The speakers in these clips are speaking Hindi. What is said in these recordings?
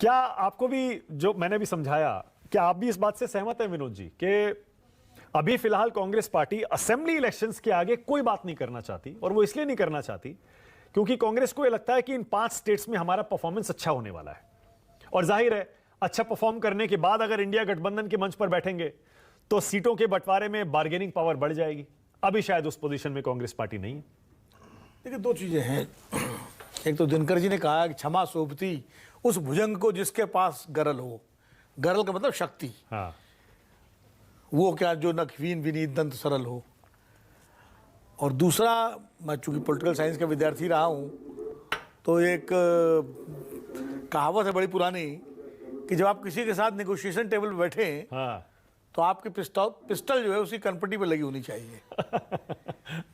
क्या आपको भी, जो मैंने भी समझाया, क्या आप भी इस बात से सहमत हैं विनोद जी कि अभी फिलहाल कांग्रेस पार्टी असेंबली इलेक्शंस के आगे कोई बात नहीं करना चाहती, और वो इसलिए नहीं करना चाहती क्योंकि कांग्रेस को यह लगता है कि इन 5 स्टेट्स में हमारा परफॉर्मेंस अच्छा होने वाला है, और जाहिर है अच्छा परफॉर्म करने के बाद अगर इंडिया गठबंधन के मंच पर बैठेंगे तो सीटों के बंटवारे में बार्गेनिंग पावर बढ़ जाएगी। अभी शायद उस पोजीशन में कांग्रेस पार्टी नहीं है। देखिए, दो चीजें हैं। एक तो दिनकर जी ने कहा कि क्षमा सोभती उस भुजंग को जिसके पास गरल हो। गरल का मतलब शक्ति। हाँ, वो क्या जो नखवीन विनीत दंत सरल हो। और दूसरा, मैं चूंकि पॉलिटिकल साइंस का विद्यार्थी रहा हूँ, तो एक कहावत है बड़ी पुरानी कि जब आप किसी के साथ नेगोशिएशन टेबल पर बैठे हैं, हाँ, तो आपकी पिस्टल जो है उसी कनपट्टी पे लगी होनी चाहिए।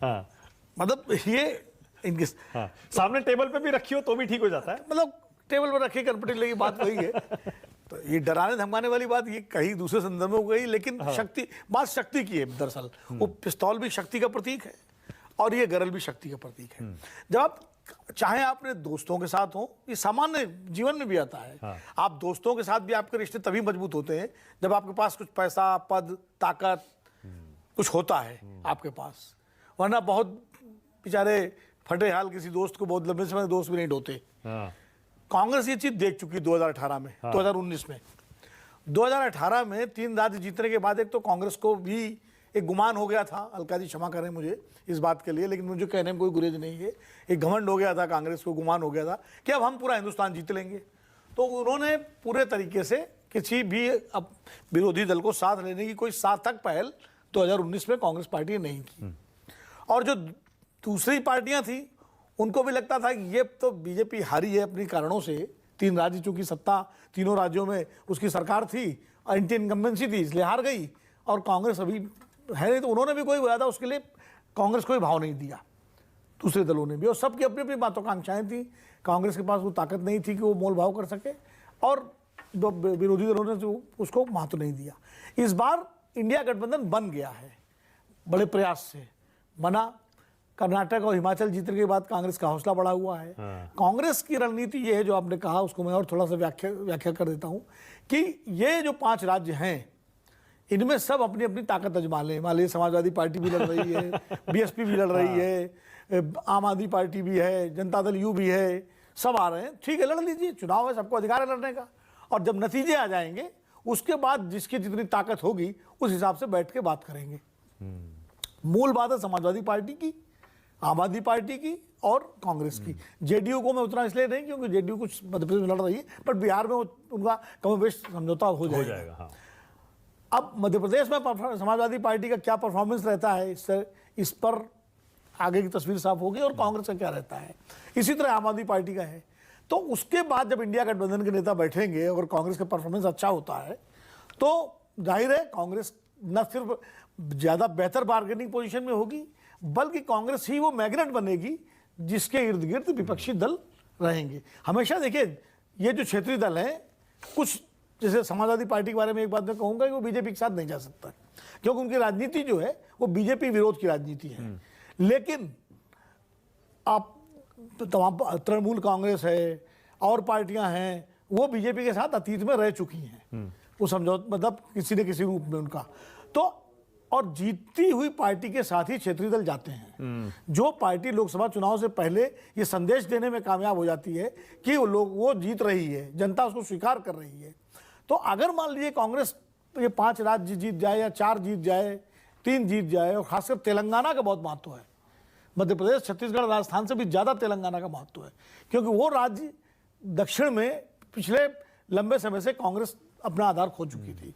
हाँ, मतलब ये इनके हाँ, सामने टेबल पे भी रखी हो तो भी ठीक हो जाता है। मतलब टेबल पर रखी कनपट्टी लगी, बात वही है। तो ये डराने धमकाने वाली बात ये कहीं दूसरे संदर्भ में हो गई, लेकिन शक्ति, बात शक्ति की है दरअसल। वो पिस्तौल भी शक्ति का प्रतीक है और ये गरल भी शक्ति का प्रतीक है। जब आप चाहे आपने दोस्तों के साथ हो, ये सामान्य जीवन में भी आता है। हाँ। आप दोस्तों के साथ भी आपके रिश्ते तभी मजबूत होते हैं जब आपके पास कुछ पैसा, पद, ताकत कुछ होता है आपके पास। वरना बहुत बेचारे फटे हाल किसी दोस्त को बहुत लंबे समय दोस्त भी नहीं ढोते। हाँ, कांग्रेस ये चीज देख चुकी 2018 में, 2019 में। 2018 में 3 राज्य जीतने के बाद एक तो कांग्रेस को भी एक गुमान हो गया था, अलका जी क्षमा करें मुझे इस बात के लिए, लेकिन मुझे कहने में कोई गुरेज नहीं है। एक घमंड हो गया था कांग्रेस को, गुमान हो गया था कि अब हम पूरा हिंदुस्तान जीत लेंगे। तो उन्होंने पूरे तरीके से किसी भी अब विरोधी दल को साथ लेने की कोई सार्थक पहल 2019 में कांग्रेस पार्टी ने नहीं की। और जो दूसरी पार्टियां थी उनको भी लगता था कि ये तो बीजेपी हारी है अपनी कारणों से। 3 राज्य चूंकि सत्ता तीनों राज्यों में उसकी सरकार थी, एंटी इनकम्बेंसी थी, इसलिए हार गई, और कांग्रेस अभी है नहीं। तो उन्होंने भी कोई ज्यादा उसके लिए कांग्रेस को भी भाव नहीं दिया, दूसरे दलों ने भी। और सबकी अपनी अपनी महत्वाकांक्षाएं थी। कांग्रेस के पास वो ताकत नहीं थी कि वो मोल भाव कर सके, और विरोधी दलों ने जो उसको महत्व नहीं दिया। इस बार इंडिया गठबंधन बन गया है बड़े प्रयास से। बना, कर्नाटक और हिमाचल जीतने के बाद कांग्रेस का हौसला बढ़ा हुआ है। कांग्रेस की रणनीति ये है, जो आपने कहा उसको मैं और थोड़ा सा व्याख्या कर देता हूं कि ये जो 5 राज्य हैं इनमें सब अपनी अपनी ताकत आजमा लें। मान लीजिए समाजवादी पार्टी भी लड़ रही है, बीएसपी भी लड़ रही है, आम आदमी पार्टी भी है, जनता दल यू भी है, सब आ रहे हैं। ठीक है, लड़ लीजिए, चुनाव है, सबको अधिकार है लड़ने का। और जब नतीजे आ जाएंगे उसके बाद जिसकी जितनी ताकत होगी उस हिसाब से बैठ के बात करेंगे। मूल बात है समाजवादी पार्टी की, आम आदमी पार्टी की और कांग्रेस की। जेडीयू को मैं उतना इसलिए नहीं क्योंकि जेडीयू कुछ मध्य प्रदेश में लड़ रही है, पर बिहार में उनका कमोबेश समझौता हो जाएगा। हाँ। अब मध्य प्रदेश में समाजवादी पार्टी का क्या परफॉर्मेंस रहता है, इस पर आगे की तस्वीर साफ होगी, और कांग्रेस का क्या रहता है। इसी तरह आम आदमी पार्टी का है। तो उसके बाद जब इंडिया गठबंधन के नेता बैठेंगे और कांग्रेस का परफॉर्मेंस अच्छा होता है तो जाहिर है कांग्रेस न सिर्फ ज्यादा बेहतर बार्गेनिंग पोजीशन में होगी, बल्कि कांग्रेस ही वो मैग्नेट बनेगी जिसके इर्द गिर्द विपक्षी दल रहेंगे। हमेशा देखिए, ये जो क्षेत्रीय दल हैं, कुछ जैसे समाजवादी पार्टी के बारे में एक बात मैं कहूंगा कि वो बीजेपी के साथ नहीं जा सकता, क्योंकि उनकी राजनीति जो है वो बीजेपी विरोध की राजनीति है। लेकिन आप तमाम तृणमूल कांग्रेस है और पार्टियां हैं, वो बीजेपी के साथ अतीत में रह चुकी हैं, वो समझौता मतलब किसी न किसी रूप में उनका। तो और जीतती हुई पार्टी के साथ ही क्षेत्रीय दल जाते हैं। जो पार्टी लोकसभा चुनाव से पहले ये संदेश देने में कामयाब हो जाती है कि वो जीत रही है, जनता उसको स्वीकार कर रही है। तो अगर मान लीजिए कांग्रेस ये 5 राज्य जीत जाए या 4 जीत जाए, 3 जीत जाए, और खासकर तेलंगाना का बहुत महत्व है। मध्य प्रदेश, छत्तीसगढ़, राजस्थान से भी ज्यादा तेलंगाना का महत्व है, क्योंकि वो राज्य दक्षिण में पिछले लंबे समय से कांग्रेस अपना आधार खो चुकी थी।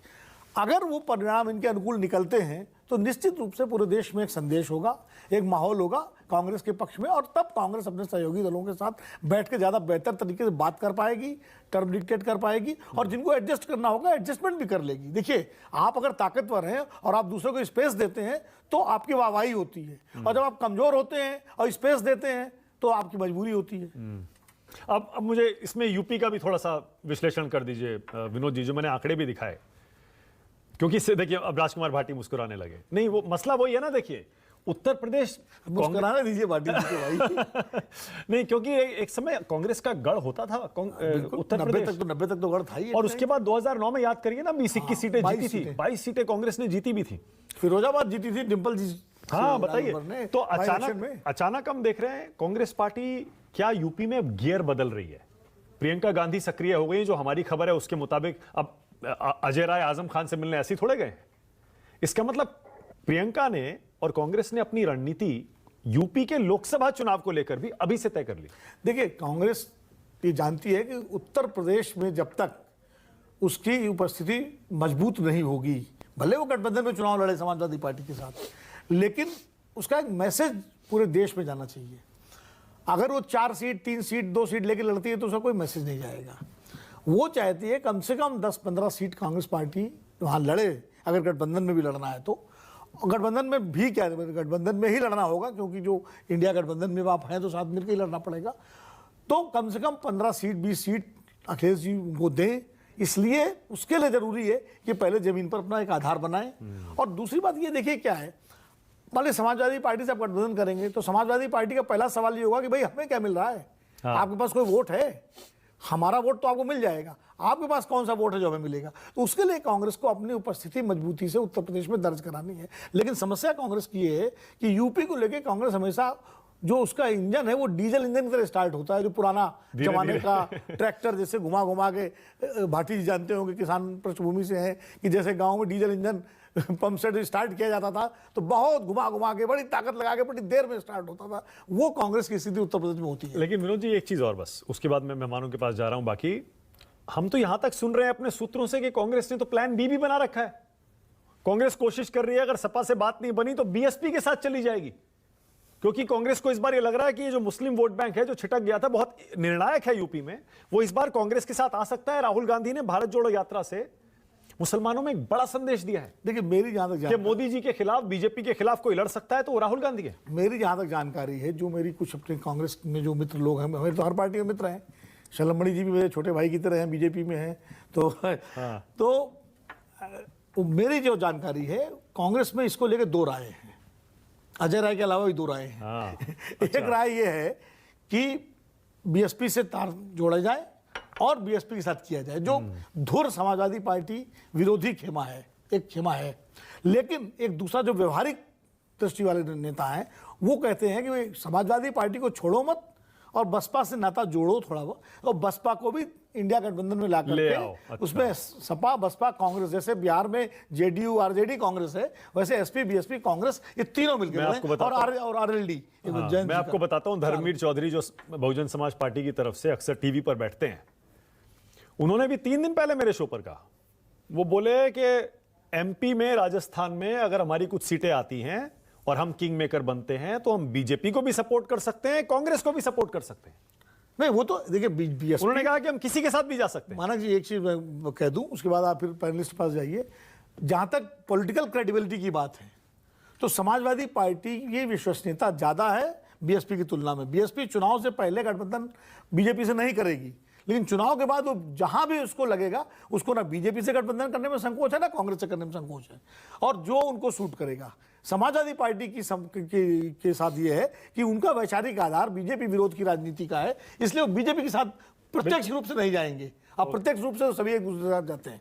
अगर वो परिणाम इनके अनुकूल निकलते हैं तो निश्चित रूप से पूरे देश में एक संदेश होगा, एक माहौल होगा कांग्रेस के पक्ष में, और तब कांग्रेस अपने सहयोगी दलों के साथ बैठ के ज़्यादा बेहतर तरीके से बात कर पाएगी, टर्म डिक्टेट कर पाएगी, और जिनको एडजस्ट करना होगा एडजस्टमेंट भी कर लेगी। देखिए, आप अगर ताकतवर हैं और आप दूसरों को स्पेस देते हैं तो आपकी वाहवाही होती है, और जब आप कमज़ोर होते हैं और स्पेस देते हैं तो आपकी मजबूरी होती है। अब मुझे इसमें यूपी का भी थोड़ा सा विश्लेषण कर दीजिए विनोद जी, जो मैंने आंकड़े भी दिखाए, क्योंकि इससे देखिए अब राजकुमार भाटी मुस्कुराने लगे। नहीं, वो मसला वही है ना। देखिए, उत्तर प्रदेश मुस्कुराने दीजिए पार्टी के भाई। नहीं, क्योंकि एक समय कांग्रेस का गढ़ होता था उत्तर 90 प्रदेश, तक तो गढ़ था ही। और उसके बाद 2009 में याद करिए ना, 20-21 सीटें 22 जीती थी, 22 सीटें कांग्रेस ने जीती भी थी। फिरोजाबाद जीती थी डिंपल जी। हाँ बताइए, तो में अचानक हम देख रहे हैं कांग्रेस पार्टी क्या यूपी में गियर बदल रही है। प्रियंका गांधी सक्रिय हो गई, जो हमारी खबर है उसके मुताबिक अब अजय राय आजम खान से मिलने ऐसे थोड़े गए। इसका मतलब प्रियंका ने और कांग्रेस ने अपनी रणनीति यूपी के लोकसभा चुनाव को लेकर भी अभी से तय कर ली। देखिए, कांग्रेस ये जानती है कि उत्तर प्रदेश में जब तक उसकी उपस्थिति मजबूत नहीं होगी, भले वो गठबंधन में चुनाव लड़े समाजवादी पार्टी के साथ, लेकिन उसका एक मैसेज पूरे देश में जाना चाहिए। अगर वो 4 सीट 3 सीट 2 सीट लेके लड़ती है तो उसका कोई मैसेज नहीं जाएगा। वो चाहती है कम से कम 10-15 सीट कांग्रेस पार्टी वहाँ लड़े, अगर गठबंधन में भी लड़ना है तो। गठबंधन में भी क्या, गठबंधन में ही लड़ना होगा, क्योंकि जो इंडिया गठबंधन में आप हैं तो साथ मिलकर ही लड़ना पड़ेगा। तो कम से कम 15 सीट 20 सीट अखिलेश जी को दें। इसलिए उसके लिए जरूरी है कि पहले जमीन पर अपना एक आधार बनाएं। और दूसरी बात ये देखिए क्या है, मान लीजिए समाजवादी पार्टी से आप गठबंधन करेंगे तो समाजवादी पार्टी का पहला सवाल ये होगा कि भाई हमें क्या मिल रहा है। हाँ। आपके पास कोई वोट है? हमारा वोट तो आपको मिल जाएगा, आपके पास कौन सा वोट है जो हमें मिलेगा? तो उसके लिए कांग्रेस को अपनी उपस्थिति मजबूती से उत्तर प्रदेश में दर्ज करानी है। लेकिन समस्या कांग्रेस की ये है कि यूपी को लेकर कांग्रेस हमेशा जो उसका इंजन है वो डीजल इंजन की तरह स्टार्ट होता है, जो पुराना जमाने का ट्रैक्टर जैसे घुमा घुमा के, भाटी जी जानते होंगे किसान पृष्ठभूमि से हैं, कि जैसे गांव में diesel engine pump set start किया जाता था तो बहुत घुमा घुमा के बड़ी ताकत लगा के बड़ी देर में स्टार्ट होता था। वो कांग्रेस की स्थिति उत्तर प्रदेश में होती है। लेकिन विनोद जी एक चीज और, बस उसके बाद मैं मेहमानों के पास जा रहा हूं। बाकी हम तो यहां तक सुन रहे हैं अपने सूत्रों से कि कांग्रेस ने तो प्लान बी भी बना रखा है। कांग्रेस कोशिश कर रही है, अगर सपा से बात नहीं बनी तो बीएसपी के साथ चली जाएगी, क्योंकि कांग्रेस को इस बार ये लग रहा है कि ये जो मुस्लिम वोट बैंक है जो छिटक गया था, बहुत निर्णायक है यूपी में, वो इस बार कांग्रेस के साथ आ सकता है। राहुल गांधी ने भारत जोड़ो यात्रा से मुसलमानों में एक बड़ा संदेश दिया है। देखिए, मेरी जहां तक कि मोदी जी के खिलाफ, बीजेपी के खिलाफ कोई लड़ सकता है तो वो राहुल गांधी है। मेरी जहां तक जानकारी है, जो मेरी कुछ अपने कांग्रेस में जो मित्र लोग हैं, मेरे तो हर पार्टी में मित्र हैं, शलमणि जी भी मेरे छोटे भाई की तरह हैं, बीजेपी में हैं, तो हाँ। तो मेरी जो जानकारी है, कांग्रेस में इसको लेकर 2 राय हैं। अजय राय के अलावा भी 2 राय हैं। हाँ। एक राय ये है कि बीएसपी से तार जोड़ा जाए और बीएसपी के साथ किया जाए, जो धुर समाजवादी पार्टी विरोधी खेमा है, एक खेमा है। लेकिन एक दूसरा जो व्यवहारिक दृष्टि वाले नेता हैं, वो कहते हैं कि समाजवादी पार्टी को छोड़ो मत और बसपा से नाता जोड़ो थोड़ा बहुत, और बसपा को भी इंडिया गठबंधन में ला करके अच्छा। उसमें सपा बसपा कांग्रेस, जैसे बिहार में जेडीयू आरजेडी कांग्रेस है, वैसे एसपी बीएसपी कांग्रेस, ये तीनों मिलकर और आरएलडी। मैं आपको बताता हूं, धर्मवीर चौधरी जो बहुजन समाज पार्टी की तरफ से अक्सर टीवी पर बैठते हैं, उन्होंने भी 3 दिन पहले मेरे शो पर कहा, वो बोले कि एमपी में, राजस्थान में अगर हमारी कुछ सीटें आती हैं और हम किंग मेकर बनते हैं तो हम बीजेपी को भी सपोर्ट कर सकते हैं, कांग्रेस को भी सपोर्ट कर सकते हैं। नहीं, वो तो देखिए, बीएसपी, उन्होंने कहा कि हम किसी के साथ भी जा सकते हैं। मानक जी, एक चीज मैं कह दूं, उसके बाद आप फिर पैनलिस्ट के पास जाइए। जहां तक पॉलिटिकल क्रेडिबिलिटी की बात है तो समाजवादी पार्टी की विश्वसनीयता ज्यादा है बीएसपी की तुलना में। बीएसपी चुनाव से पहले गठबंधन बीजेपी से नहीं करेगी, लेकिन चुनाव के बाद वो जहां भी उसको लगेगा, उसको ना बीजेपी से गठबंधन करने में संकोच है, ना कांग्रेस से करने में संकोच है, और जो उनको सूट करेगा। समाजवादी पार्टी के साथ ये है कि उनका वैचारिक आधार बीजेपी विरोध की राजनीति का है, इसलिए वो बीजेपी के साथ प्रत्यक्ष रूप से नहीं जाएंगे, अब प्रत्यक्ष रूप से सभी एक दूसरे के साथ जाते हैं।